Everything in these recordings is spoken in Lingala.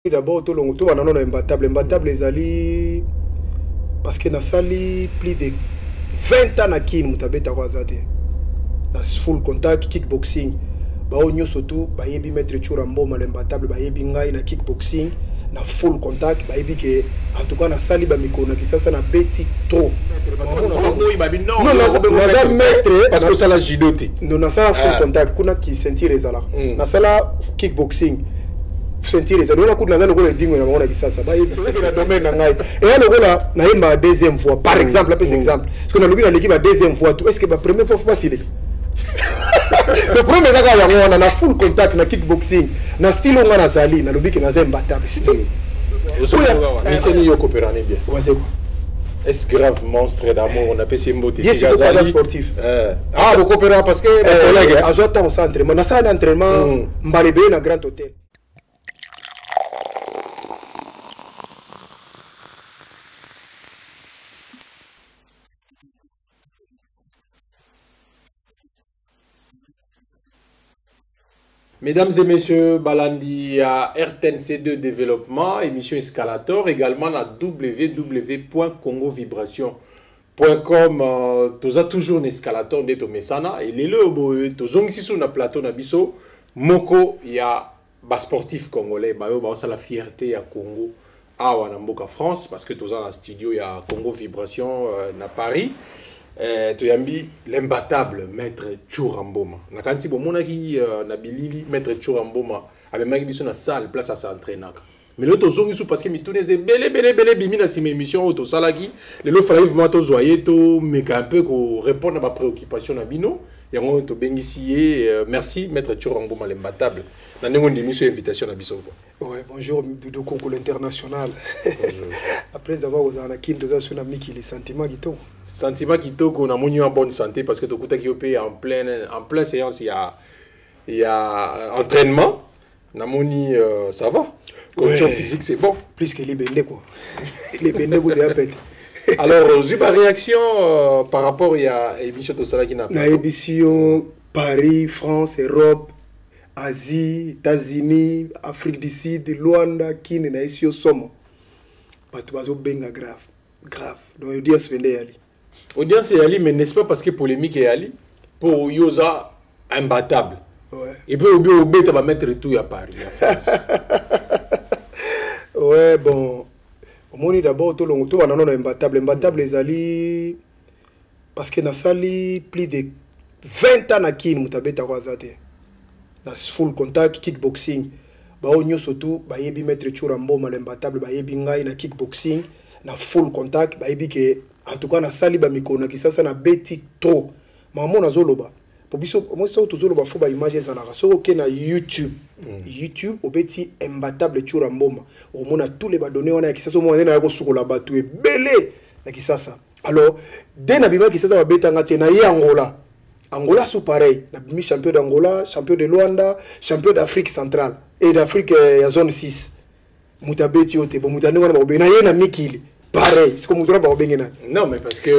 D'abord, tout le monde est imbattable. Imbattable, les alliés. Parce que dans sali plus de 20 ans à qui nous avons été dans full contact, kickboxing. Nous surtout, nous mettre Churambo, imbattable, nous avons kickboxing, na full contact, en tout cas, dans sali, nous avons bêti trop. Non, nous avons mettre. Parce que ça l'a gidoté. Nous avons full contact, nous avons sentir les alas. Nous avons kickboxing. Sentir les ados, on a le dingue, on a dit ça, et là, la deuxième fois, par exemple, un exemple, parce qu'on a le l'équipe la deuxième fois, est-ce que la première fois, facile? Le premier, on a full contact, na kickboxing, na style, on a zali, na lobby, na imbattable. C'est tout. Est-ce grave monstre d'amour? On a passé une beauté. Yes, c'est pas sportif. Ah, vous coopérez parce que mes collègues, à Zota, on s'entraîne. On a ça d'entraînement, Mbalébé, dans un grand hôtel. Mesdames et messieurs, Balandi à RTNC2 Développement, émission Escalator, également à www.congovibration.com. Tous toujours un escalator de Tomesana et les lots, tous ici sur le plateau Nabiso, Moko, il y a des sportifs congolais, c'est la fierté à Congo, à Wanamboka France, parce que tous dans le studio, il y a Congo Vibration à Paris. Toyambi l'imbattable maître Churamboma. Na kanti bo monaki na bilili maître Churamboma avec maki biso na salle place à s'entraîner. Mais l'autre zongi sous parce que mi tourne belé bimi na sima émission auto salaki le lo fallait vraiment to zoyer to mais un peu ko répondre à ma préoccupation na bino ya ngo to bengisi merci maître Churamboma l'imbattable. Na nengo ndimiso invitation na biso. Ouais, bonjour Doudou Congo l'international. Après avoir osé en acquis deux sur ami qui les sentiments qui t'ont. Sentiments qui t'ont qu'on a moni en bonne santé parce que tu écoutes qui opé en pleine séance il y a entraînement. Na moni ça va. Condition physique c'est bon. Plus que les bendés quoi. Les bendés vous déjà pété. Alors Zuba réaction par rapport à émission de Sala qui n'a pas. Na émission Paris, France, Europe. Asie, États-Unis, Afrique du Sud, Luanda, Kine, na ici au Somo. Patuazo benga grave. Donc audience vende ali. Audience est ali, mais n'est-ce pas parce que polémique est ali pour Yosa imbattable. Ouais. Et puis au bête va mettre tout à Paris, à France. Ouais, bon. Au moins d'abord tout le monde on a imbattable. Imbattable les ali parce que na sali plus de 20 ans à Kine mutabeta kwazate. Dans full contact kickboxing baonyo surtout bayebi mettre Churambo l'imbattable bayebi ngai na kickboxing na full contact bayebi que en tout cas na sali ba mikona ki sasa na beti trop maman na zoloba pour biso moi ça to zoloba fo ba image za na so ke na YouTube YouTube obeti imbattable Churambo au mona tous les badonné on a ki sasa mo na ko sukola batu e belé na ki sasa alors dès na bima ki sasa ba beta ngate na Angola. Angola sous pareil, la champion d'Angola, champion de Luanda, champion d'Afrique centrale et d'Afrique à zone 6. Mutabeti ote, bon mutane wana ba na yena mikili. Pareil, c'est comme mutara ba obengena. Non mais parce que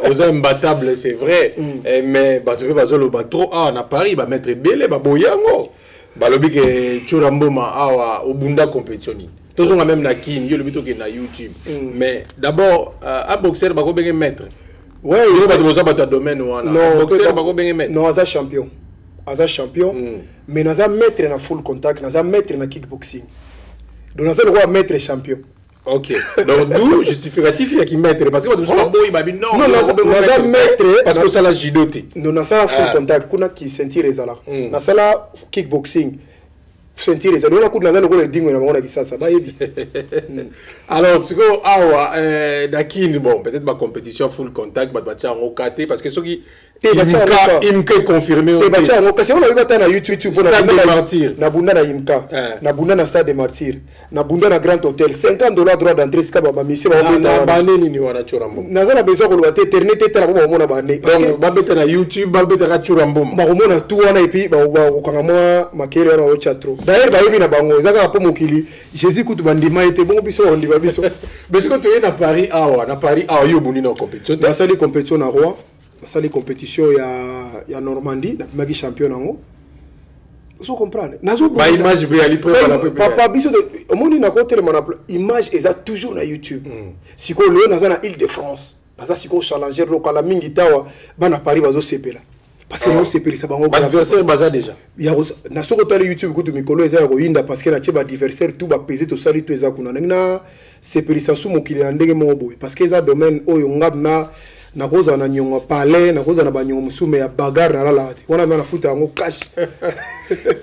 aux imbattables c'est vrai, mais ba tu veux bazolo ba trop na Paris ba mettre belé ba boyango. Ba lobi ke Churamboma awa obunda compétition. Tous on a même na kin, yo lobi to ke na YouTube. Mais d'abord un boxeur ba ko benga mettre. Ouais, il va devoir battre domaine ou non, boxeur pas bien mettre. Non, Aza champion. Mais nous avons mettre dans full contact, nous avons mettre dans kickboxing. Donc nous avons le droit de mettre champion. OK. Donc nous justificatif il y a qui mettre parce que nous sommes boy babi non. Non, nous avons mettre parce que ça la jidoté. Nous avons full contact, kuna qui sentir les ala. Nous avons kickboxing. Sentir les ala. Nous avons le dingo na mona qui ça ba yebi. Alors, tu vois, awa, d'accord, bon, peut-être ma compétition full contact, bah, en OKT, parce que ceux qui Imka confirmé. Parce qu'on a vu na YouTube pour Stade des Martyrs. Na bunda na Imka, na bunda na Stade des Martyrs, na bunda na Grand Hôtel, $50 droit d'entrée ska ba mission na bané ni wana chorambo. Naza besoin ko ba eternité tera ba mona bané. Donc ba beta na YouTube, ba beta na chorambo. Ba mona tout wana et puis ba kanga moi makele wana o chatro. D'ailleurs ba yebi na bango zaka pa mokili. Jésus kutu bandima était bon biso on dit ba biso. Parce que tu es na Paris yo buni na compétition. Na sali compétition na roi. Ça les compétitions il y a Normandie la première champion en haut vous comprenez nazo ba image be ali papa biso de au monde na côté le image est toujours na YouTube si ko le na na Île-de-France naza si ko challenger local mingi tawa bana Paris bazo sepela parce que no sepeli ça bango adversaire baza déjà ya na soko tali YouTube ko to mikolo eza ko yinda parce que na cheba adversaire tout ba peser to sali to eza kuna na sepeli ça sous mo kili ndenge mo boy parce que eza domaine oyo ngabna na koza na nyonga palais na koza na banyonga musume ya bagarre na la wana na futa ngo cash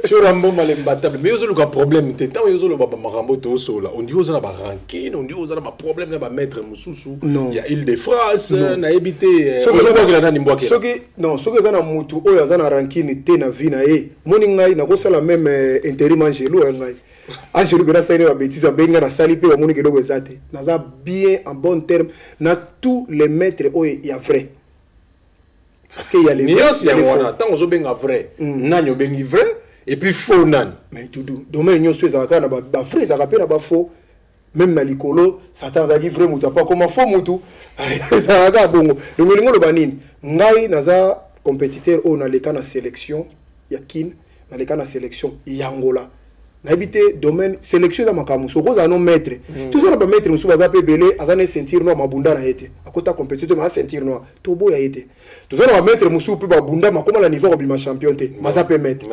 chorambo malembatable mais yozo le problème te tant yozo le baba marambo to sola on dit yozo na ba ranking on dit yozo na ba problème na ba maître mususu il y a Île-de-France na ebité soki za na mutu oyo za na ranking te na vie na ye moni ngai na kosala même intérim angelo ngai Angelo bena sa ine ba bêtise benga na sali pe ba moni keloko ezate naza bien en bon terme na tous les maîtres oyo ya vrai parce que il y a les vrais tant ozo benga vrai nani obengi vrai et puis faux nani mais tout domaine nyonso ezaka na ba vrai ezaka pe na ba faux même na likolo satan zaki vrai mutu pas comment faux mutu ezaka bongo lingo lo banini ngai naza compétiteur oyo na leka na sélection ya kin na leka na sélection ya Angola n'habité domaine sélection dans ma camuso cause à non maître tout ça ba maître musu baza pe belé azane sentir no mabunda na été akota compétiteur ma sentir no to boya été tout ça ba maître musu pe ba bunda makoma la niveau obima champion te maza pe maître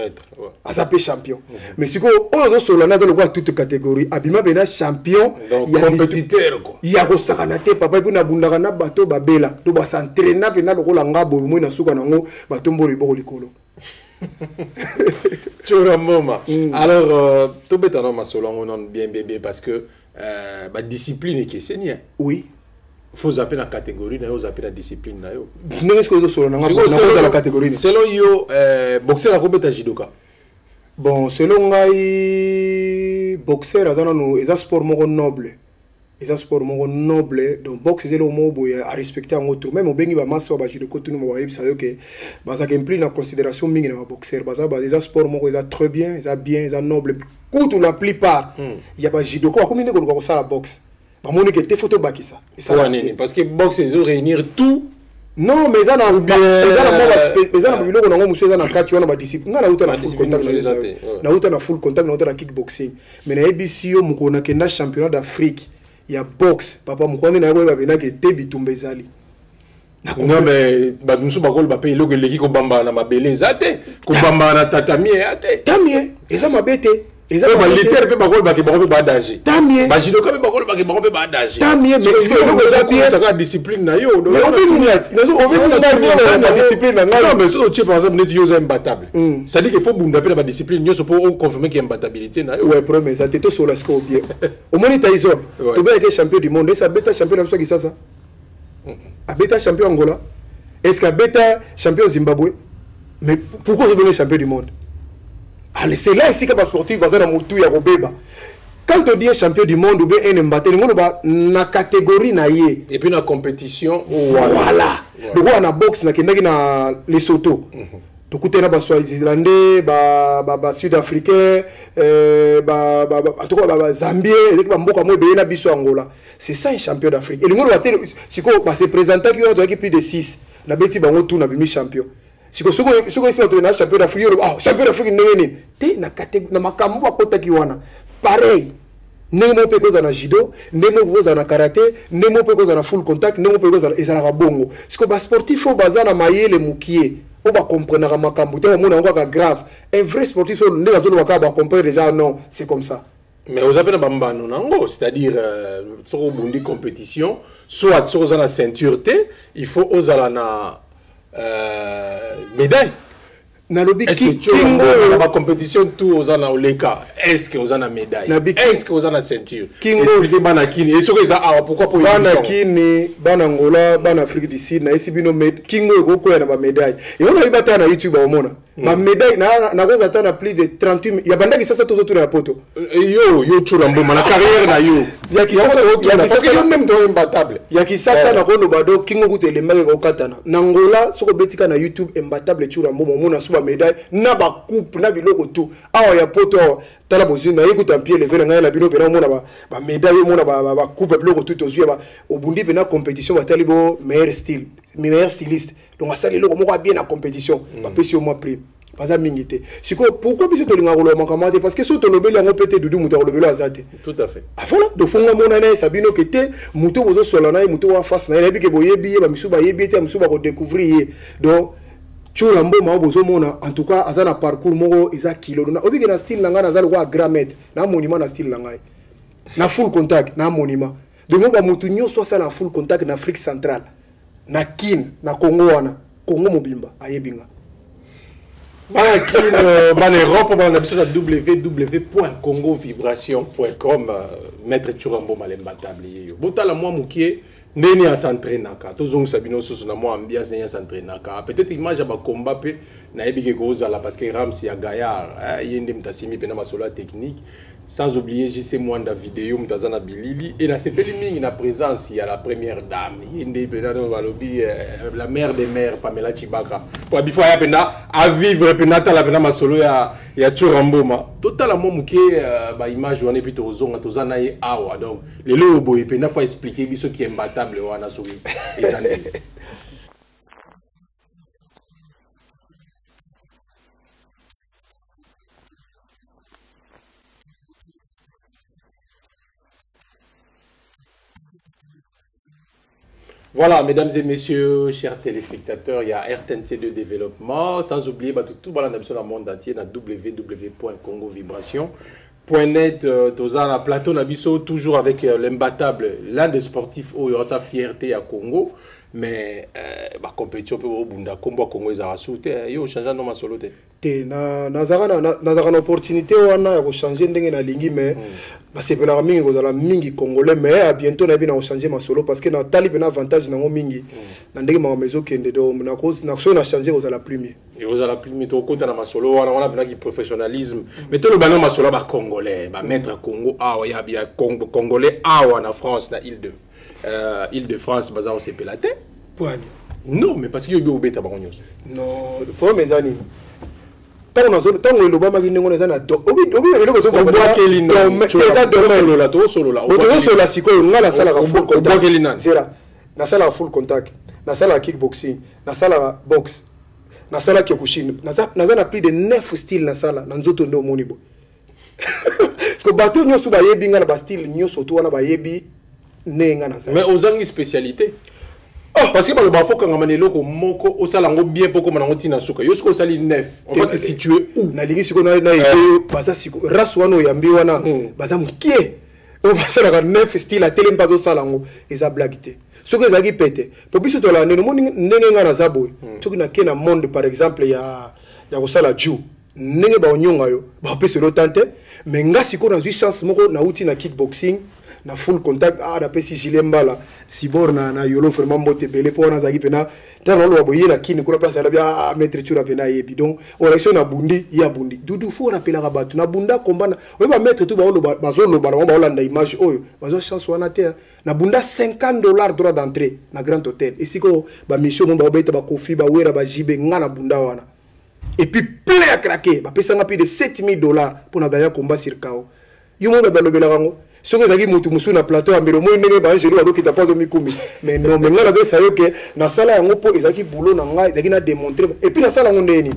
aza pe champion mais siko on do solo na dans toute catégorie abima bena champion ya compétiteur quoi ya ko sakana te papa pe na bunda na bato ba bela to ba s'entraîner pe na lokola ngabo mo na suka nango bato mbolo iboko likolo. Alors, tout est en bien bébé parce que la discipline est question. Oui. Il faut zapper la catégorie, il faut zapper la discipline. N'est-ce que vous avez la catégorie? Selon yo, boxer la compétition à judoka. Bon, selon moi, boxer est un sport noble. C'est un sport noble, donc boxe c'est le mot à respecter en autre. Même au Bengi ba masse ba jide kotu no ba yebi sa yo que ba ça implique en considération mingi na boxeur ba ça ba des sports mo ils très bien, ils noble. Tout la plupart il y a ba jide ko comme ni ko ça la boxe. Ba moni que te photo ba ki ça. Parce que boxe ils réunir tout. Non mais ça na bien ça na biloko na ngo muso ça na kati wana ba discipline. Na uta na full contact na uta na full contact na uta na kickboxing. Mais na ebisi yo mukona ke na championnat d'Afrique. Il y a boxe papa mukwane na yako babena ke tebi tumbezali non mais ba musu bakol ba pe loko leki ko bamba na mabele zate ko bamba na tatami ate tamie eza mabete eza ba liter pe bakol ba ke ba ba danger tamie ba jido ka pe bakol ba ke ba ba danger tamie mais est-ce que loko za bien ça ka discipline na yo mais obi minute nazo obi minute na discipline na non mais so tu par exemple net yo za imbattable ça dit qu'il faut bunda pe ba discipline yo so pour confirmer qu'il y a imbattabilité na yo ouais premier ça teto sur la score bien au moins Tyson to be champion du monde ça beta champion na qui ça a beta champion Angola est-ce que beta champion Zimbabwe mais pourquoi je veux champion du monde. Allez, c'est là ici que les sportifs basés dans Moutou ya Robeba. Quand on dit champion du monde ou bien un mbaté, on va na catégorie na yé. Et puis na compétition. Voilà. Donc on a boxe na kendaki na Lesotho. Donc on a ba Swazilandais, ba Sud-Africain, en tout cas ba Zambien, et ba mboka mo be na biso Angola. C'est ça un champion d'Afrique. Et le monde va si ko ba se présenter qui on doit plus de 6. Na beti bango tout na bimi champion. Si ko soko isi na champion d'Afrique, champion d'Afrique nene te na catégorie na makambo akota ki wana. Pareil. Nemo pe koza na judo, nemo koza na karaté, nemo pe koza na full contact, nemo pe koza ezala bongo. Si ko ba sportif fo bazana mayele mukie. On va comprendre à makambo te mona ngwa grave. Un vrai sportif so ndeka zo ba comprendre déjà non, c'est comme ça. Mais aux appels bambano nango, c'est-à-dire sur au bundi compétition, soit sur la ceinture T, il faut aux na médaille. nalobi est-ce que Kingo la compétition tout aux ana oleka est-ce que aux ana médaille est-ce que aux ana ceinture expliquer bana kini et ce que ça pourquoi pour bana kini bana Angola bana Afrique du Sud na esibino Kingo eko ya na ba médaille et on a ibata na YouTube omona ma médaille na ko zata na plus de 38 ya bandaki sasa tout autour ya poto yo Churambo ma la carrière na yo ya kisasa parce que yo même to imbattable ya kisasa na ko no bado Kingo kutele mage ko katana na Angola soko betika na YouTube imbattable Churambo mona suba médaille na ba coupe na biloko tout awa ya poto tala bozina yekuta pied levé na la bino pena mona ba médaille mona ba coupe biloko tout ozu ba obundi pena compétition ba talibo meilleur styliste donc ça les loko moko bien na compétition ba pesi au moins prix pas ça mingité siko pourquoi biso to linga kolo makamate parce que so to lobeli ngo pété dudu muta lobelo azate tout à fait voilà de fonga mona na sabino kete muto bozo solana muto wa face na yebi ke boyebi ba misuba yebi te misuba ko découvrir donc Churambo ma bozo mona en tout cas azana parcours moko eza kilo na obi ke na style nanga na zalo kwa grammet na monument na style nanga na full contact na monument donc ba mutu nyonso ça la full contact na Afrique centrale na kin na Congo wana Congo mobimba ayebinga bana kin bana Europe bana biso na www.congovibration.com maître Churambo malembatable yeyo botala moi mukie ndeni a s'entraînaka tozong sabino soso na moi ambiance ndeni a s'entraînaka peut-être image ya ba combat pe na ebike ko zala parce que Ramsi ya Gaillard yende mtasimi pena masolo technique sans oublier JC Mwanda vidéo mtazana bilili et na sepeli mingi na présence ya la première dame yende pena no balobi la mère des mères Pamela Chibaka pour bifo ya pena à vivre pena tala pena masolo ya Churambo ma total mo muke ba image wana puis tozonga tozana ye awa donc les lobo et pena faut expliquer biso qui est imbattable wana soki ezande. Voilà, mesdames et messieurs, chers téléspectateurs, il y a RTNC2 Développement, sans oublier tout dans le monde entier, dans www.congovibration.net, dans la plateau Nabiso, toujours avec l'imbattable, l'un des sportifs où il y aura sa fierté à Congo, mais la compétition peut au Bunda, Congo est à sauter, il y a changé de solo. Nazara opportunité wana ya changer ndenge na lingi mais basepela mingi kozala mingi congolais mais bientôt na bina changer ma solo parce que na tali bena avantage na mingi na ndenge ma maison kende do na cause na so na changer kozala premier et kozala premier to konta na masolo wana wana bina ki professionnalisme mais to le bana masolo ba congolais ba mettre Congo ah ya bien congolais ah na France na Île-de-France baza on sepela te point non mais parce que yo beta ba nyos non pour mes amis tant le Obama qui n'est pas là obi eloko so ba eza domaine la to solo la solo la siko nga la sala ka full contact zera na sala full contact na sala kickboxing na sala boxe na sala kyokushin na plus de 9 styles na sala na nzoto ndo monibo parce que bato nyoso ba yebi nga na ba style nyoso to wana ba yebi nenga na sala mais aux spécialité. Oh, parce que le bafo quand on est là moko au salango bien poko manango tina suka yo siko sali neuf on va te situer où na lingi siko na baza siko race wana yambi wana baza mkie o basala ka neuf style a tele mpazo salango eza blague te soko ezaki pete po biso to la neno ndenge nga na zabo soki na ke na monde par exemple ya kosala jiu ndenge ba onyonga yo ba pese lo tante mais nga siko na zui chance moko na uti na kickboxing na full contact na pesi gilet mbala sibor na yolo vraiment mbote belé po na zaki pena tana lo boye na kini kuna place ala bia maître tura pena yebi donc oraction na bundi ya bundi dudu fo rappeler rabatu na bunda kombana we ba maître tu ba lo bazolo ba olanda image oyo bazo chance wana te na bunda $50 droit d'entrée na grand hôtel et siko ba mission mo ba beta ba kofi ba wera ba jibe nga na bunda wana et puis plein à craquer ba pesa nga plus de $7,000 pour na gagner combat sur KO yo mo ba lobela rango soko zaki mutu musu na plateau amelo mo ndenge ba ngelo ado kita pas do mikumi mais non mais ngala do sayo ke na sala yango po ezaki boulot na nga ezaki na démontrer et puis na sala ngo ndeni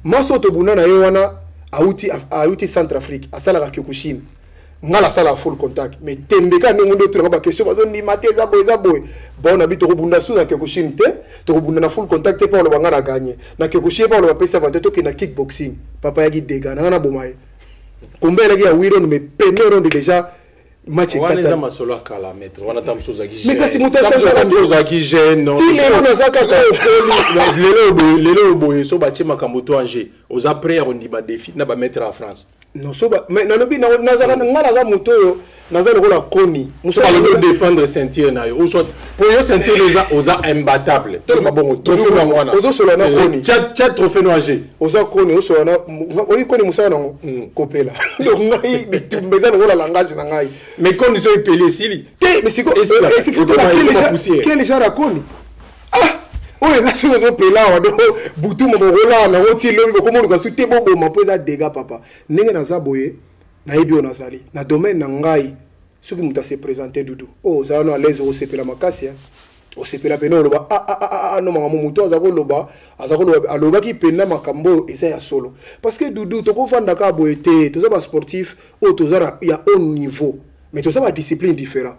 maso to buna na yo wana auti Centrafrique asala ka Kyokushin ngala sala full contact mais tembeka ndenge ndo to ba question ba do ni mate za boy bon na bito ko bunda su na Kyokushin te to ko bunda na full contact te pa lo banga na gagner na Kyokushin pa lo ba pesa vante to ke na kickboxing papa yaki dega na na bomaye combien la ya wiron mais premier round déjà match on kata a solo kala maître on a tam chose qui mais kasi muta change la chose qui gêne non ti lelo na zaka lelo boye so ba tima kamboto anje aux après on dit ba défi na ba mettre en France non so ba mais na lobi na zaka ngala za moto yo na za lokola koni muso ba le défendre ceinture na yo ou soit pour yo ceinture aux imbattable to ba bon trophée na mwana ozo solo na koni chat trophée no anje ozo koni ozo na oyi koni musa na kopela donc ngai bitumbeza lokola langage na ngai mais condition epelé sili mais c'est quoi c'est faut quel genre koni oyo eza soki ozopela awa do butu mobokola nango ti lobi bokomonuka su te boboma mpo eza dega papa ndenge naza boye nayebi oyo nazali na domaine na ngai soki moto ase présente dudu oyo ozala no alaise osepela makasi osepela pene oloba no makambo moto aza koloba alobaki pena makambo oyo eza ya solo parce que dudu tokovanda kaka boye te toza basportif oyo toza ya haut niveau mais toza badiscipline différent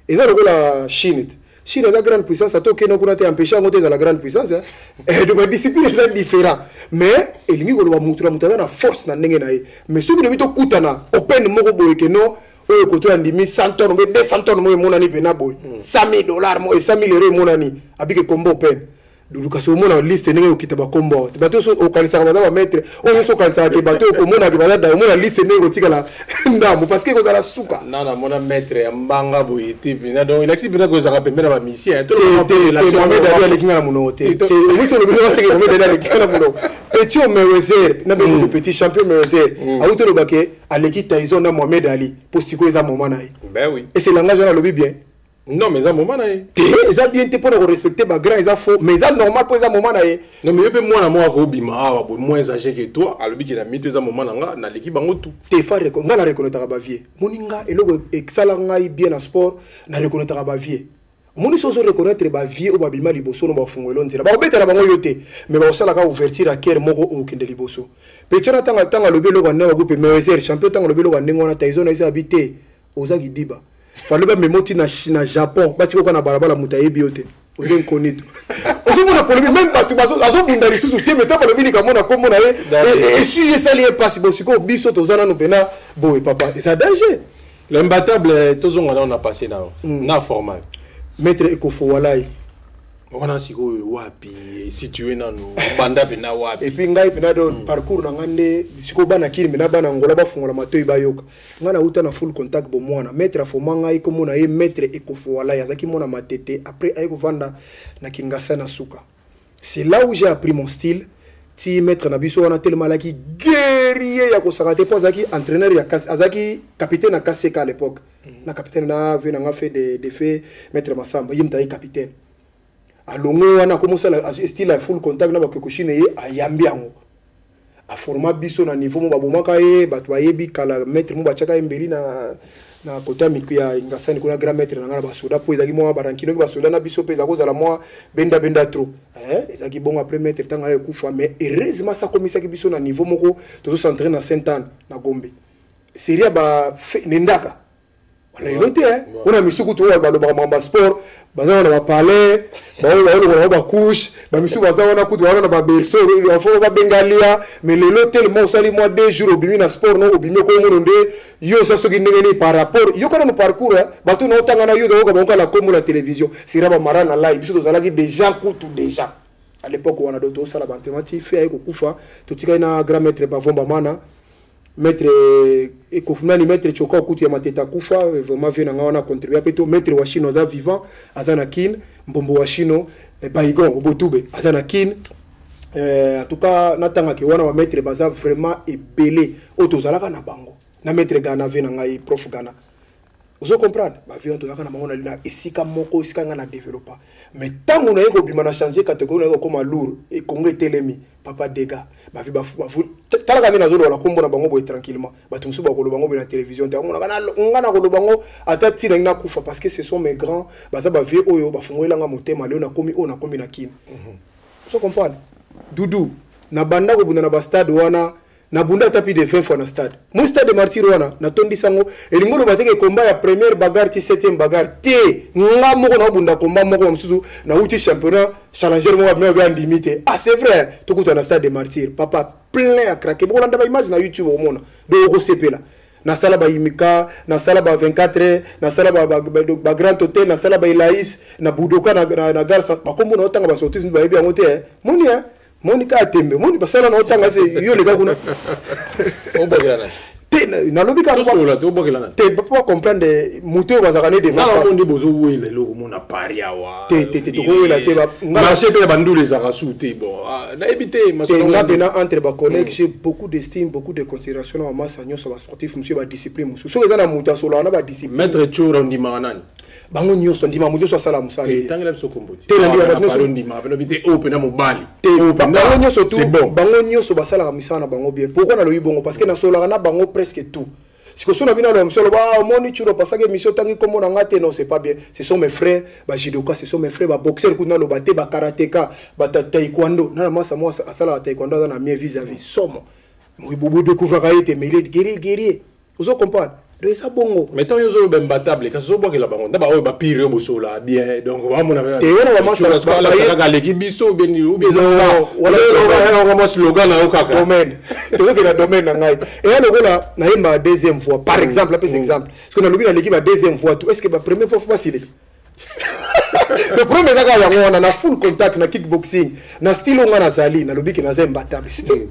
eza lokola chine Chine est la grande puissance, ça toque nous connaît empêcher à monter à la grande puissance. Donc la discipline est différente. Mais il n'y a pas de la force dans le monde. Mais si vous devez tout coûter na open moko boy que non, au côté on dit 100 tonnes, 200 tonnes moi mon ani pena boy, $100,000 moi 100,000 € mon ani, avec combo open. Donc kasi omona liste ndenge okitaba kombo bato so okalisa baza ba mettre oyo so kalisa ke bato komona ke baza da omona liste ndenge otikala ndambo parce que kozala suka na mona mettre ya mbanga boye tipi na donc il accepte bien que ça rappelle la mission tout le monde Mohamed Ali alikinga na muno te oui so le bien c'est que Mohamed Ali alikinga na muno petit Mayweather na be petit champion Mayweather auto le baké aleki Tyson na Mohamed Ali postiko eza moment na ben oui et c'est langage na lobi bien. Non, mais ça moment là. Ils ont bien été pour respecter ma grand, ils ont faux, mais ça normal pour ça moment là. Non, mais peut moi na moi ko bima, moins âgé que toi, à l'obi qui na mis ça moment là, na l'équipe bango tout. T'es fa nga la reconnaître ba vie. Moninga et logo excellent ngai bien en sport, na reconnaître ba vie. Moni so reconnaître ba vie ou ba bima liboso no ba fungwelo nzela. Ba betela bango yote, mais ba osala ka ouverture à cœur moko o kende liboso. Petana tanga lobi logo na groupe Mayweather champion tanga lobi logo ndengona Tyson na habité ozaki diba. Fallait pas me monter na Japon bati ko na balabala mutaye biote ozen konito ozo mona polémique même batu bazo azo bunda lisusu te mais ta polémique ka mona komona et si ça lié passe bon siko biso tozana no pena boy papa et ça danger l'imbattable tozo on a passé na format maître Ekofo Walai on a siko wapi situé na no banda pena wapi et puis ngai pena do parcours na ngande siko bana kiri mena bana ngola ba fungola matoyi bayoka ngana uta na full contact bo mwana maître afoma ngai ko mona ye maître Ekofo Walai azaki mona matete après ayeko vanda na Kingasa na suka c'est là où j'ai appris mon style ti maître na biso wana tellement laki guerrier ya ko sakate po azaki entraîneur ya azaki capitaine na KCK à l'époque na capitaine na vena nga fait des faits maître Massamba yimta capitaine alongo wana commencer la style à full contact na bakokushine ye ayambi yango a format biso na niveau mo babomaka ye bato bayebi kala maître mo bachaka mbeli na kota miku ya ngasani kuna grand maître na ngala basoda po ezaki mo barankino ki basoda na biso peza kozala mo benda trop ezaki bon après maître tanga ye kufa mais heureusement ça komisa ki biso na niveau moko tozo s'entraîner na Saint-Anne na Gombe seria ba nendaka on a mis surtout ba sport baza na ba palais ba couche ba misu baza na kutu na ba berceau il faut ba bengalia mais le l'hôtel mo sali moi 2 jours obimi na sport no obimi ko ngonde yo ça soki ndengeni par rapport yo kana no parcours ba to no tanga na yo ko ba la comme la télévision sira ba marana live biso tozala ki déjà kutu déjà à l'époque on a d'autres ça la mathématique fait ko kufa to tika na grand maître ba vomba mana maître Ekofumani maître Choka okuti ya mateta kufa vraiment vient nga wana contribuer peto maître Washino za vivant azana kin mbombo Washino Baigon obotube azana kin en tout cas natanga ke wana wa maître baza vraiment ebelé otozalaka na bango na maître Gana vient nga prof Gana ozo comprendre ba vient tozalaka na bango na lina esika moko esika nga na développer mais tango na yeko bima na changer catégorie na yeko comme lourd et Congo telemi papa dega ba vi ba talaka mina zolo la kombo na bango boy tranquillement bato musu ba ko lo bango na télévision ta ngona kana ngana ko lo bango ata tina ina kufa parce que ce sont mes grands baza ba vie oyo ba fungoela nga motema leo na komi o na komi na kin so comprendre dudu na banda ko bunda na ba stade wana na bunda tapi de 20 fois na stade mo stade de martyr wana na tondi sango elingolo bateke combat ya première bagarre ti 7e bagarre te nga moko na bunda combat moko mususu na uti championnat challenger mo ba bien limité ah c'est vrai to kuta na stade de martyr papa plein à craquer bon on a ba image na YouTube au monde do ko sepela na sala ba Imika na sala ba 24 na sala ba Grand Hôtel na sala ba Ilaïs na Budoka na gare ba kombo na otanga ba sortir ba yebi yango te moni Monica Tembe moni ba sala na otanga se yo le gars kuna na lobi ka te pas comprendre muto bazakane de face na bozo wele lo mona paria wa te ko wela te ba marché pe bandule za rasouté bon na éviter masolo na entre ba collègues j'ai beaucoup d'estime beaucoup de considération en masse agnon sur sportif monsieur ba discipline muso so ezana muta solo na ba discipline maître choro ndima nani bango nyonso ndima muto so sala musali tangela biso komboti te na ndima nyonso ndima bino bite open na mobali te bango nyonso tout bango nyonso basala misana bango bien pourquoi na loyi bongo parce que na solo na bango presque tout si ko sona bina lo msolo ba moni churo parce que mission tangi comme na ngate non c'est pas bien ce sont mes frères ba judoka ce sont mes frères ba boxeur kuna lo baté ba karatéka ba taekwondo na masa moi asala taekwondo na mie vis-à-vis somo moi bobo découvrir kaite mais il est guerrier vous comprenez de ça bongo mais tant yozo ben batable ka so boke la bango na ba o ba pire o bosola bien donc va mon te wana wa masa la ka l'équipe biso bien ou bien wala on slogan na o kaka domaine te ko na domaine na ngai et alors là na yemba deuxième fois par exemple après exemple parce que na lobi na l'équipe la deuxième fois tout est-ce que ba première fois facile le premier zaka ya ngona na full contact na kickboxing na style ngana nazali na lobi ke na zemba batable c'est tout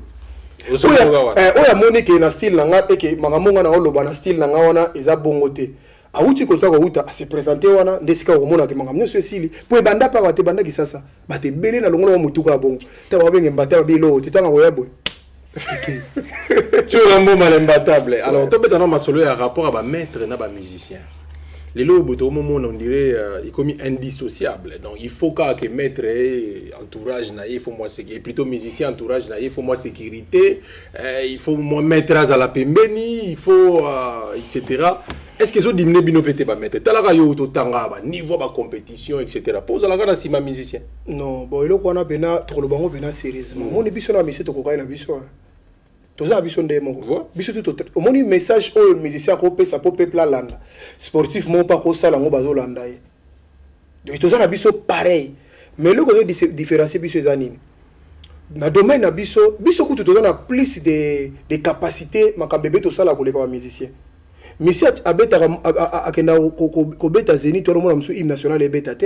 oya Monique na style nanga eke mangamonga na oloba na style nanga wana eza bongo te auti kota ko uta se présenter wana ndesika ko mona ke mangamnyo so sili po banda pa bate banda kisasa bate bele na longola mutuka bongo ta ba benge mbata bilo titanga ko yabo tu es un imbattable alors to beta na masolo ya rapport à ba maître na ba musicien les lobes au moment on dirait il comme indissociable donc il faut que maître entourage na il faut moi c'est plutôt musicien entourage na il faut moi sécurité il faut moi maître à la pembeni il faut etc. Est-ce que zo dimné bino pété ba maître talaka yo to tanga ba niveau ba compétition etc. pose la kana si ma musicien non bon il ko na bena trop le bango bena sérieusement mon biso na monsieur to ko na biso toza biso ndemo biso tout au moni message au musicien ko pesa po peuple landa sportif mon pas ko sala ngo bazo landa ye donc toza na biso pareil mais le ko différencier biso ezanini na domaine na biso ko toza na plus de capacité makambebe to sala ko le ka musicien monsieur abeta akenda ko beta Zénith to mona musu hymne national e beta te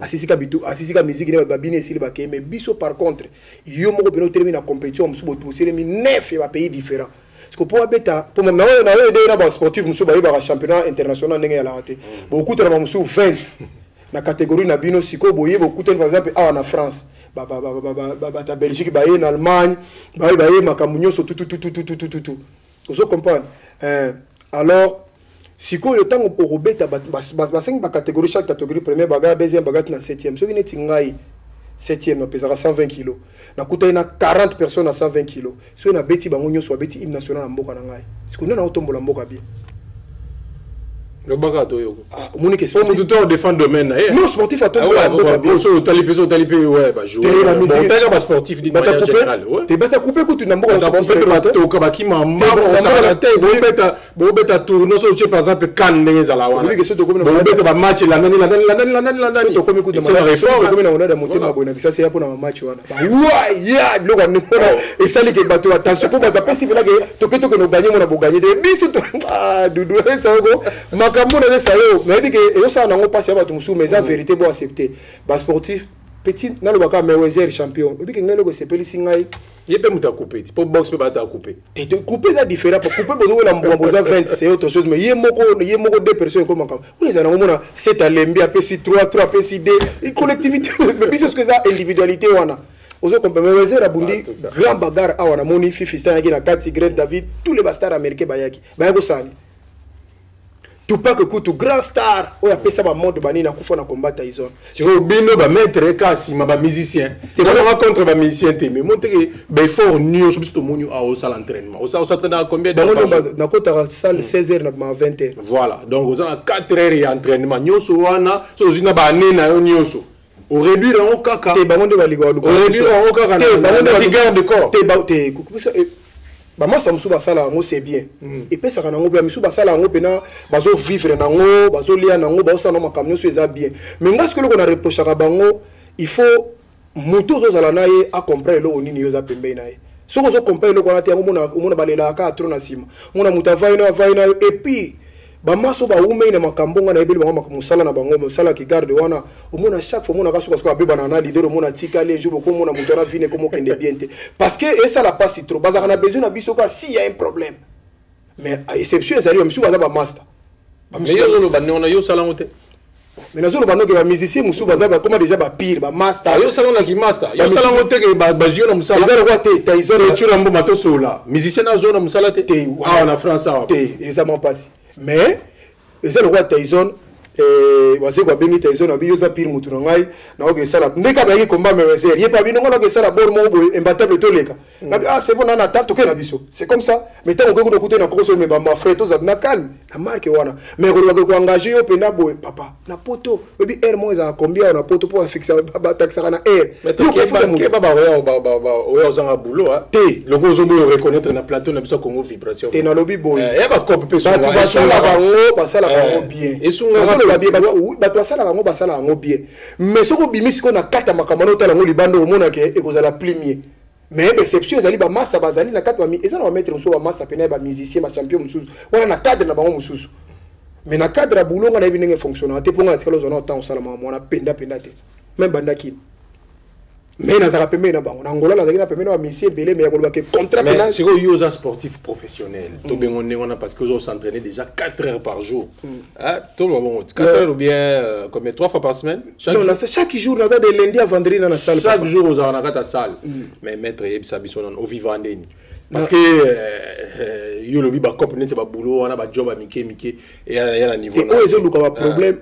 asisika musique ne ba bine sili ba ke mais biso par contre yo moko bino terminer na compétition musu bo terminer 9 ba pays différents parce que pour beta pour même na yo ba sportif musu ba ba championnat international ndenge ya la raté beaucoup de musu 20 na catégorie na bino siko boye beaucoup par exemple en France ta Belgique ba en Allemagne ba makamunyo so tout vous comprenez alors si ko yo tango pour beta ba 5 catégories chaque catégorie première bagarre deuxième bagarre na 7e so neti ngai 7e na pesera 120 kg na kuta ina 40 personnes à 120 kg so na beti bango nyoso beti hymne national na mboka na ngai siko na otombola mboka bien le bagarre to yo moni que so mutu to défend domaine non sportif a tombola mboka bien so talipé ouais ba jouer bon t'as ba sportif dit manière générale ouais te bata couper ko tu na mboka to ka ba ki mamba ça la tête bo beta tourno so tu par exemple kan ndenge za la wana oui que so to comme bo beta ba match la nani so to comme ko de c'est la réforme comme na on a de monter ma bonne ça c'est pour na match wana ouais ya bilo ko et ça les que bato attention pour ba pesi bila que to no gagner mon bo gagner biso to dudu ça go makambo na ça yo mais dit que yo ça na ngo passer ba to musu mais en vérité bo accepter ba sportif petit na lo baka Mayweather champion dit que ngelo ko sepeli singai yebe muta couper pour boxe peut pas ta couper te couper ça différent pour couper bozo la mbombo za 20 c'est autre chose mais yemoko deux personnes comme makam on ça na ngomona 7 alembi apesi 3 apesi 2 collectivité mais biso ce que ça individualité wana ozo comprendre Mayweather abundi grand bagarre awana moni fifi star yaki na 4 Great David tous les stars américains bayaki sani tout pas que tout grand star o ya pesa ba mode bani na kufa na combattre izo so bino ba maître kasi ma ba musicien te ba contre ba musicien te mais monte que ba fort nio so bisto monio a au salle entraînement au s'entraîne à combien d'heures na kota salle 16h na 20h voilà donc aux 4 heures d'entraînement nyoso wana so zina ba nena yo nyoso au réduire en kaka te bango de ba ligo au réduire en kaka te bango de garde de corps te ba masa musu basala ngo c'est bien et pesa kana ngo ba musu basala ngo pena bazo vivre nango bazo lia nango ba osana makamyo so eza bien mais ngasko loko na reproche ka bango il faut moto zo zala naye a comprendre lo onini yo za pembe naye soko zo compare le kwana te omona balela ka trop na sima mona muta vaina et puis ba maso ba ume na makambonga na ebeli bango musala na bango musala ki garde wana omona chaque fois mona ka suka suka beba na leader omona tika les jours ko mona muto na vine comme kende bien te parce que et ça la passe trop bazaka na besoin na biso ka si y a un problème mais à exception ezali ba misuka za ba master mais yo lo ba nona yo sala ngote mais nazo lo ba noke ba musicien musuka za ba comment déjà ba pire ba master yo sala na ki master yo sala ngote ke ba bazio na musala ezali quoi te Tyson tu rambo mato sola musicien na zo na musala te ah na France ah te exactement pas mais c'est le roi Tyson wase kwa bengi Tyson abi yoza pire mutu na ngai na oke sala ndeka ba yi combat mais c'est rien pas bino ngona ke sala bor mo bo imbattable to leka ah c'est bon na attente to ke na biso c'est comme ça mais tant ko ko na ko so me ba ma frère to za na calme na marque wana mais ko ko engager yo penda bo papa na poto obi air mo za combien na poto pour fixer ba taxa na air mais to ke ba o zanga boulot hein te logo zo mo reconnaître na plateau na biso Congo vibration te na lobby boy e ba copie pe so ba sala bango bien bato basala bango basala bango bien mais soko bimisi ko na kata makamano tala ngo libando omona ke ekozala plimier mais exception ezali ba master bazali na kata ba ezala ba maître muso ba master pena ba musicien ba champion mususu wana na cadre na bango mususu mais na cadre ya boulonga na ebinenge fonctionner te ponga tikalo zona autant osala mwana penda te même bandaki mais na zaka pembe na bango na ngola na zaki na pembe na musicien belé mais yakoloba ke contrat penal c'est que yo za sportif professionnel to bengo ndengona parce que zo s'entraîner déjà 4 heures par jour hein tout le monde 4 heures ou bien combien 3 fois par semaine chaque jour na de lundi à vendredi na salle chaque jour aux na kata salle mais maître yebisa biso non au vivant ndeni parce que yo lobi ba cop netse ba boulot wana ba job a mike et ya na niveau na ezo luka ba problème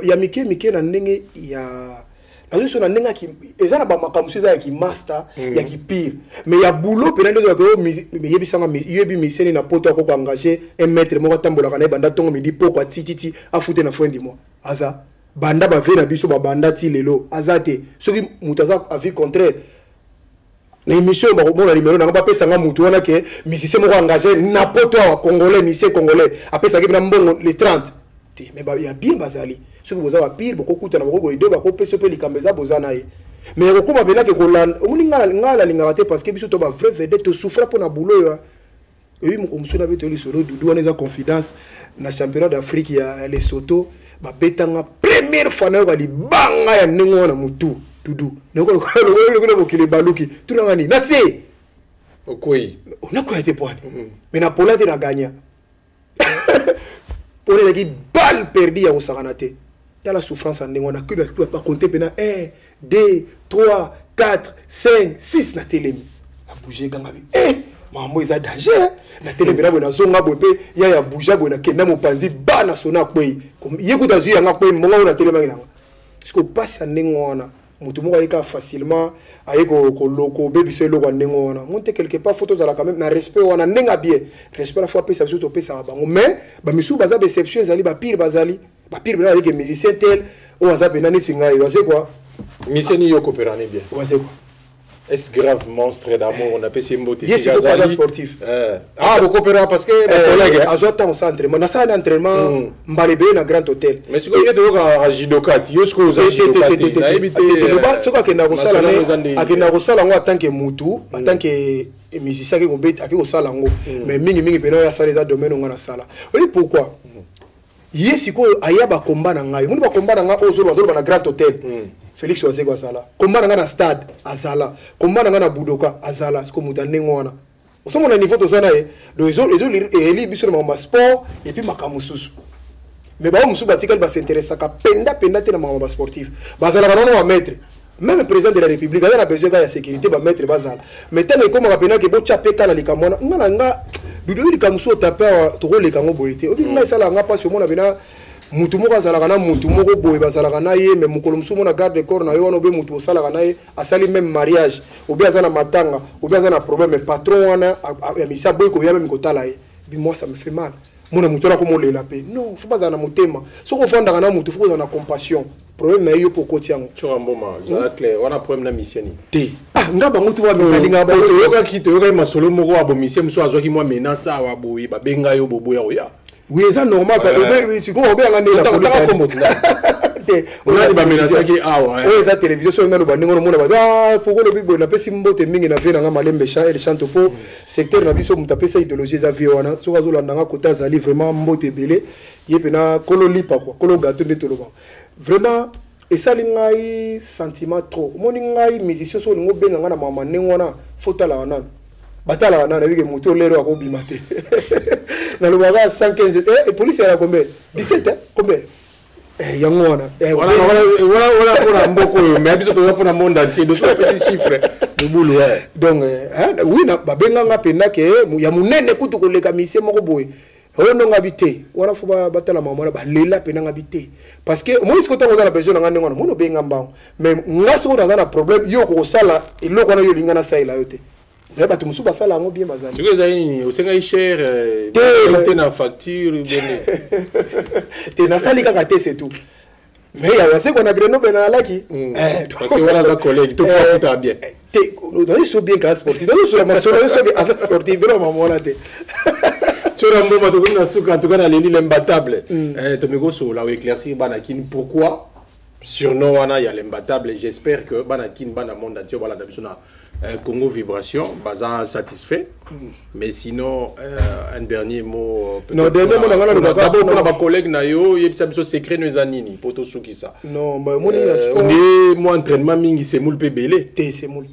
ya mike na ndenge ya nazo sona nenga ki ezana ba makamusi za ki master ya ki pire mais ya boulot pena ndo ko yebisanga yebi miseni na poto ko engager un maître moko tambola kana banda tongo midi poko tititi afute na fin du mois aza banda ba ve na biso ba banda ti lelo azate soki mutaza avis contraire na émission ba ko na numéro na ba pesa nga mutu wana ke musicien moko engager na poto wa congolais musicien congolais apesa ke na mbongo les 30 mais ba ya bien bazali soki boza ba pire boko kuta na boko ido ba ko peso pe likambeza bozana ye mais ko ma bela ke ko lan omuni ngala lingaka te parce que biso to ba vrai vedette to souffre pour na boulot ya et mo musuna beto li solo dudu wana za confidence na championnat d'Afrique ya Lesotho ba betanga première fois na ba li banga ya nengo na mutu dudu noko lo mokile baluki tunanga ni na se okoi on a quoi été point mais na pola te na gagner pour les qui balle perdue à Osaranate. Il y a la souffrance en néon. On a que pas compter pendant 1, 2, 3, 4, 5, 6 na télé. A bouger gangabi. Maman ils a danger. La télé bena bona zonga bope ya bouger bona kenda mo panzi ba na sona kwei. Comme yeko dazu ya ngakwe monga na télé mangina. Parce que passe en néon na mutu mo ka facilement ayeko ko loko bebi se loko néon na. Monte quelque part photos ala quand même na respect wana nenga bien. Respect la fois pesa biso to pesa bango mais ba misu baza déception ezali ba pire bazali ba pire bena avec musicien tel o aza bena neti ngai waze quoi miseni yo coopérane bien waze quoi est-ce grave monstre d'amour on appelle Mbote yes c'est pas sportif ah vous coopérez parce que collègue azota on s'entraînement na ça entraînement mbalebe na grand hôtel mais ce que yete ka jidokati yo ce que vous jidokati na ebité ce que kenda ko sala ne akenda ko sala ngo en tant que mutu en tant que musicien ko bet akiko sala ngo mais mingi pena ya sala za domaine ngana sala oui pourquoi yesi ko ayaba combat na ngai muni ba combat na ngai ozo ba na grand hôtel Félix Wazego azala combat na stade azala combat na budoka azala siko mutanengo wana osomo na niveau tozana e do ezo eli biso na mamba sport et puis makamususu mais ba musu batikali ba s'intéresse ka penda te na mamba sportif bazala kana no maître même président de la République a besoin de sécurité ba maître bazala mais tant que comme rapena ke bo chape kana likamona nga dudu likamusu taper to le kango boité obi nga sala nga pas sur mon abina mutu moko azalaka na mutu moko boye bazalaka na ye mais mokolo mosusu mona garde corps na yo wana obe mutu osalaka na ye asali même mariage obe aza na matanga obe aza na problème mais patron wana ya misia boye koya même kotala ye bi moi ça me fait mal mona mutu na komolela pe non faut bazala na motema soko ofandaka na mutu faut bazala na compassion problème na yo pokoti yango choramboma zala clair wana problème na mission ni te nga bango tu wa mekalinga ba yoka kito yoka masolo moko wa bo mission muso azwaki moi menace wa boye babenga yo boboya oya oui, c'est normal. Si vous avez un On a des menaces qui ouais ça télévision sur le bandingo no mona ba pourquoi le bibo na pesi mbote mingi na vena nga malembe cha et chante po secteur na biso mutape sa idéologie za viwana so ka zola ndanga kota zali vraiment mbote belé yepena kolo lipa quoi kolo gato de toloba vraiment et ça lingai sentiment trop moni ngai musicien so ngo benga nga na mama nengwana fotala wana batala wana na bige moto lero akobimate na le baga 115 et police ya combien 17 combien yango wana voilà pour la mboko mais biso to pour le monde entier de ça petit chiffre de boulot donc oui na babenga nga pena ke ya munene kutu ko leka mise moko boye ono ngabité wana fo batala mama na balela pena ngabité parce que moi ce que tango na personne nga ngwana mono benga mbango mais ngaso na na problème yo ko sala eloko na yo linga na saila yote mais bato musu basala ngo bien bazali tu sais nini osenga cher te na facture bien te na sali kaka te c'est tout mais ya wase ko na Grenoble na laki parce que voilà za collègue to profita bien te no so bien ka sportif no so la masolo so que asa sportif vraiment mona te tu as un moment de na suka en tout cas na l'île imbattable to me go so la éclaircir banakin pourquoi surnom wana ya l'imbattable j'espère que banakin bana monde entier voilà na biso na Congo Vibration, baza satisfait. Mais sinon, un dernier mot. Non, dernier mot, d'abord pour ma collègue Nayo, il y a des secrets nous anini, poto ça. Non, mais moi, moi entraînement mingi c'est moule belé. C'est moule.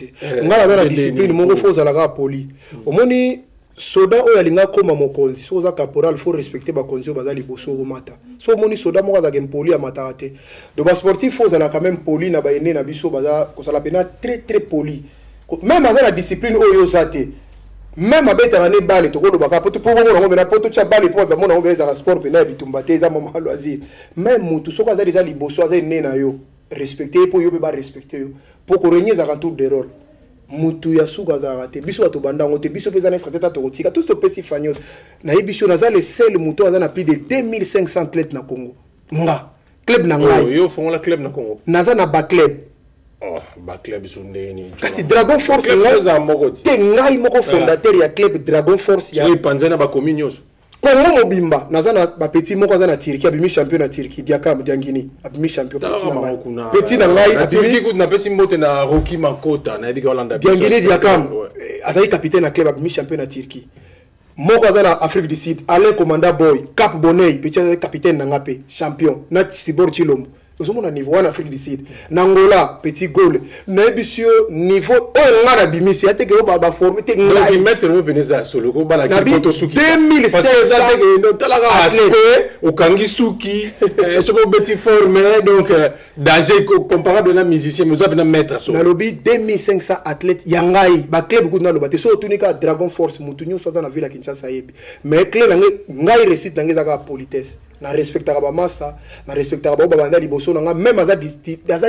On a la discipline, mon faut à la poli. Au moni soda o yalinga koma mokonzi, so za caporal faut respecter ba konzi baza liboso o mata. So moni soda mo za poli a mata te. De ba sportif faut za quand même poli na ba ene na biso baza ko sala pena très très poli. Même à la discipline oyo zate même avec la balle to ko baka poto po ngo na poto cha balle po ba mona ngo za sport pena bitumba te za mama loisir même mutu soko za déjà liboso za ne na yo respecter po yo be ba respecter yo pour ko renyer za retour de rôle mutu ya suka za rate biso bato bandango te biso peza na stratégie to kotika tout ce petit fagnon na biso na za le seul mutu za na plus de 2500 athlètes na Congo nga club na ngai yo font la club na Congo na za na ba club. Oh, ba club sundeni. Kasi Dragon Force te ngai moko fondateur ya club Dragon Force ya. Oui, panzana ba communions. Kongo mobimba nazana ba petit moko za na Turquie abimi champion na Turquie Diakam Diangini abimi champion petit na ngai. Petit na ngai abimi ku na pesi mbote na Rocky Makota na ebika Hollande. Diangini Diakam azali capitaine na club abimi champion na Turquie. Moko za na Afrique du Sud Alain Commanda Boy Cap Bonnet petit capitaine na ngape champion na Sibor Chilombo. Nous sommes au niveau en Afrique du Sud. Nangola, petit goal. Mais bien niveau, oh, on a bimi, c'est à te que on va former. On mettre le Beneza solo, on va la photo suki. 2016. Parce que ça, on a la aspect, au kangi suki, ce qu'on petit formé, donc danger comparable à la musicien, nous avons mettre ça. Nalobi 2500 athlètes, yangai, ba club good naloba. Te so tunika Dragon Force, mutunyo soit dans la ville à Kinshasa yebi. Mais club ngai récite dans les politesse. Na respectera ba massa na respectera ba banda liboso na nga même aza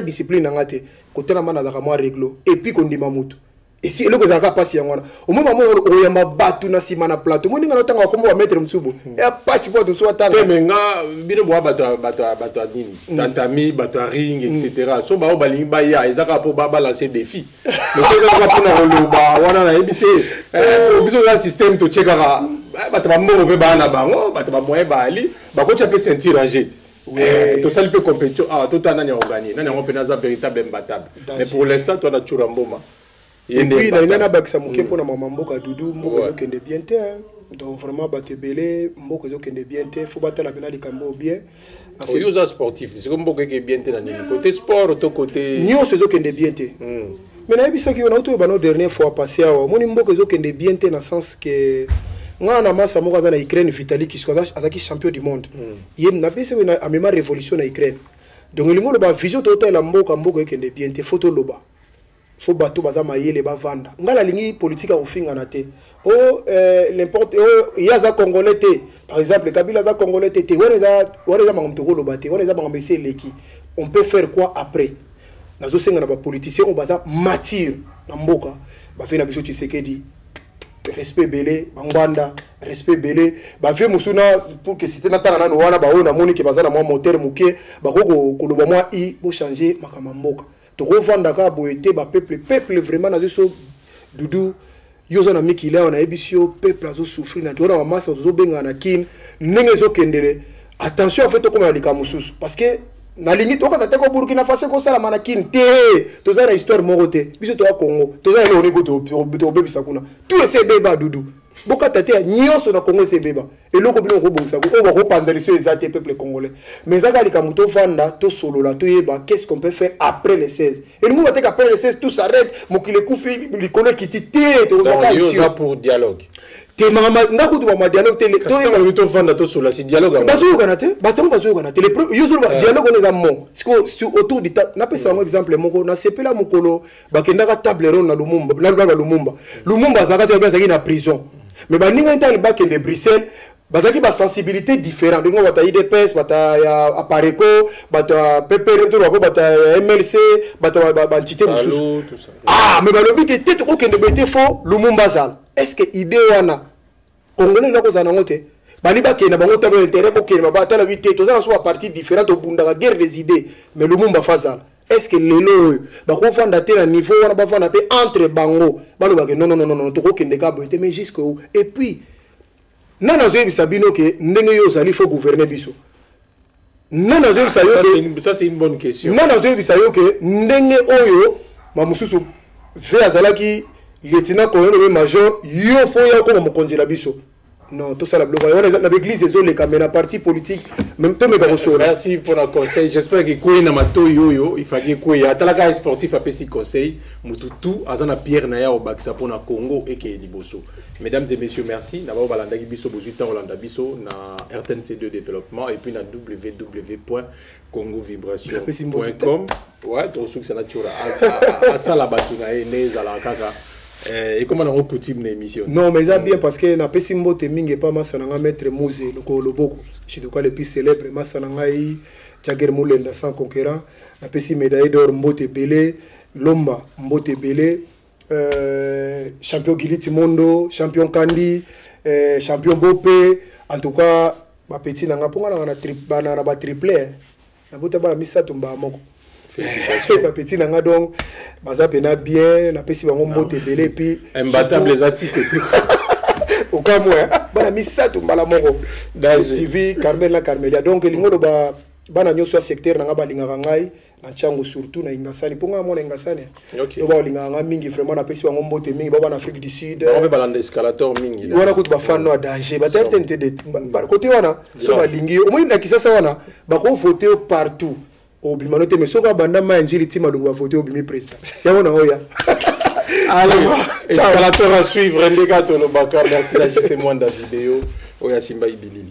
discipline na nga te côté na mana za ka moi réglo et puis kondima mutu et si eloko za ka pasi yangwana au moment mo oyamba batu na sima na plateau mo ninga na tanga kombo ba mettre mtsubo et pasi po to so tanga mais nga bino bo bato adini tantami bato ring etc. so ba balingi ba ya ezaka po ba lancer défi mais so za ka pona roloba wana na ebité biso la système to checkera bato ba mo be ba na bango bato ba moyen ba ali ba ko chape ceinture en jet. Tout ça, il peut compétition. Ah, tout le temps, on gagne. On a un véritable imbattable. Mais pour l'instant, tu as un Churamboma. Et puis, il y a un Baksa Mouké pour maman Mboka Doudou, Mboka qui est bien. Donc, vraiment, Batebele, Mboka qui est bien. Il faut battre la pénale du Cambo bien. C'est un sportif. C'est comme Mboka qui est bien. Côté sport, côté. Nous, c'est eux qui est bien. Mais il y a des gens qui ont eu dernière fois passé. Mon Mboka qui est bien dans le sens que. Nga na masa moko za na Ukraine Vitali Klitschko azaki champion du monde. Yem na pese na amema révolution na Ukraine. Donc lingo lo ba vision total la mboka ekende bien te photo loba. Fo bato baza mayele ba vanda. Nga la lingi politique a ofinga na te. N'importe yaza congolais te. Par exemple Kabila za congolais te. Woneza mangomtoko loba te. Woneza mangomese leki. On peut faire quoi après? Nazo senga na ba politicien on baza mature na mboka. Ba fe na biso Tshisekedi. Respect belé bangwanda respect belé ba vie musuna pour que c'était na tanga na wana ba ona moni ke bazana mo moteur muke ba ko koloba mo i bo changer makama mboka to ko vanda ka boete ba peuple vraiment na so dudu yozo na mikile ona ebisio peuple azo souffrir na tona massa zo benga na kin nenge zo kendele attention en fait comme na lika mususu parce que na limite oka za te ko Burkina Faso ko sala manakine te toza na histoire moko te biso to Congo toza na oniko to bebisa kuna tout ese beba dudu boka tate nyonso na Congo ese beba eloko bino ko bongisa ko ba ko panzali so ezate peuple congolais mais zaka likamuto fanda to solo la to yeba qu'est-ce qu'on peut faire après les 16 et nous va te qu'après les 16 tout s'arrête mokile kufi likolo kiti te to za ici pour dialogue te mama ndakutu ba dialogue tele to yeba mito fanda to solo si dialogue bazo ganate batongo bazo ganate les yozo dialogue on les amont sur autour du table na pesa un exemple moko na sepela mokolo bakendaka table ronde na Lumumba na Lumumba zaka to bezaki na prison mais baninga interne bakende Bruxelles bataki ba sensibilité différente donc bata IDPS bata ya Apareco bata PPR to bako bata MLC bata ba entité mususu mais balobi que tete ko kende bete fo Lumumba zal est-ce que idée wana congolais na ko zana ngote bali bakena bango table intérêt ko kende ba tala vite to zana so à partie différente au bunda guerre des idées mais Lumumba fazal est-ce que lelo bako fanda te na niveau wana ba fanda pe entre bango balo ba que non to ko kende ka boite mais jusqu'où et puis nana zoe bisabino ke ndenge yo zali faut gouverner biso nana zoe bisayo ke ça c'est une bonne question nana zoe bisayo ke ndenge oyo mamususu ve azalaki lieutenant colonel major yo fo ya ko mokonzi la biso non tout ça la bloc na l'église ezo le kamena parti politique même to meka ko merci pour le conseil j'espère que ko na mato yoyo il faut que ko ya talaka sportif a pesi conseil mututu azana Pierre na ya obakisa pour na Congo et que liboso. Mesdames et messieurs, merci. D'abord, balanda biso bozuta Rolanda biso na RTNC2 développement et puis na www.congovibration.com. Ouais, to sou que ça natura à ça la batuna et neza la kaka. Et comment on coutume l'émission? Non, mais ça bien parce que na pesi mbote mingi pas masananga maître Mouze le loboko. Je dois le plus célèbre masananga yi Jagger Mulenda sans conquérant. Na pesi médaille d'or mbote belé, Lomba mbote belé. Champion Giliti Mondo, champion Kandi, champion Bopé, en tout cas, ma petite n'a pas triplé. Na bota ba misa tumba moko. Félicitations. Ma petite n'a donc baza pena bien, na pesi bango mbote belé puis imbattable les articles. Au cas moi, ba misa tumba la moko. Da TV Carmela Carmelia. Donc lingolo ba bana nyoso secteur na ba linga ngai. Na chango surtout na ingasani ponga mona ingasani okay ba linga mingi vraiment na pesi bango mbote mingi ba en Afrique du Sud on veut balanda escalator mingi wana ko ba fan no danger ba terte ntede ba côté wana so ba lingi au moins na kisasa wana ba ko voter partout au bimanote mais so ka banda ma njiri tima do ba voter au bimi président ya wana oya allez escalator à suivre ndeka to lo bakar merci la JC Mwanda vidéo oya Simba Ibilili.